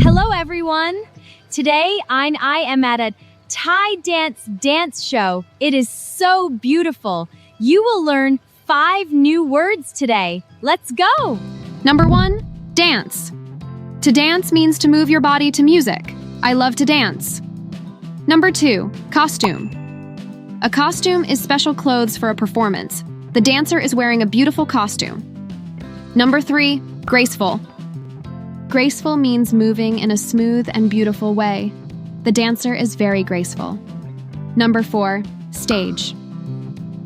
Hello, everyone. Today, I am at a Thai dance show. It is so beautiful. You will learn 5 new words today. Let's go. Number 1, dance. To dance means to move your body to music. I love to dance. Number 2, costume. A costume is special clothes for a performance. The dancer is wearing a beautiful costume. Number 3, graceful. Graceful means moving in a smooth and beautiful way. The dancer is very graceful. Number 4, stage.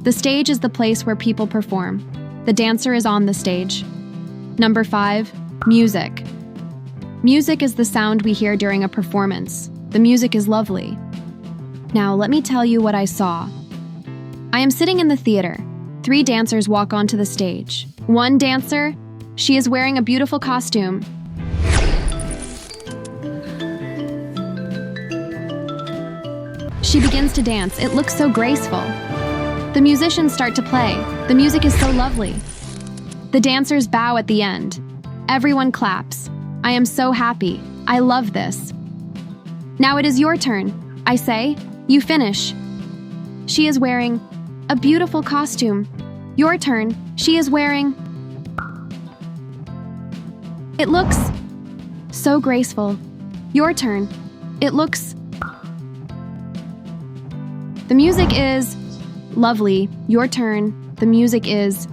The stage is the place where people perform. The dancer is on the stage. Number 5, music. Music is the sound we hear during a performance. The music is lovely. Now, let me tell you what I saw. I am sitting in the theater. 3 dancers walk onto the stage. One dancer, she is wearing a beautiful costume. She begins to dance. It looks so graceful. The musicians start to play. The music is so lovely. The dancers bow at the end. Everyone claps. I am so happy. I love this. Now it is your turn. I say, you finish. She is wearing a beautiful costume. Your turn. She is wearing... It looks so graceful. Your turn. It looks... The music is lovely. Your turn. The music is...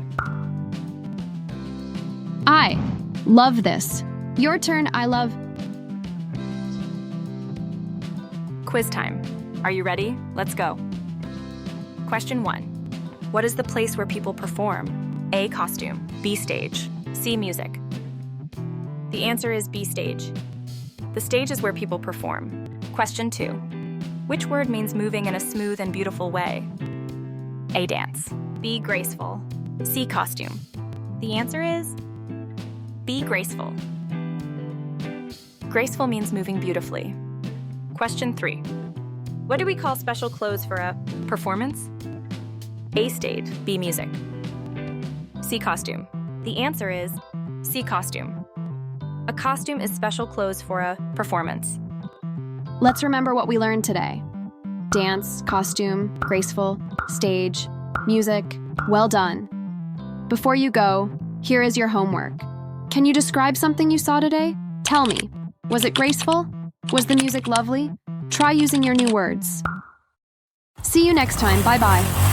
I love this. Your turn. I love... Quiz time. Are you ready? Let's go. Question 1. What is the place where people perform? A, costume. B, stage. C, music. The answer is B, stage. The stage is where people perform. Question 2. Which word means moving in a smooth and beautiful way? A, dance. B, graceful. C, costume. The answer is B, graceful. Graceful means moving beautifully. Question 3. What do we call special clothes for a performance? A, stage. B, music. C, costume. The answer is C, costume. A costume is special clothes for a performance. Let's remember what we learned today. Dance, costume, graceful, stage, music. Well done. Before you go, here is your homework. Can you describe something you saw today? Tell me. Was it graceful? Was the music lovely? Try using your new words. See you next time. Bye-bye.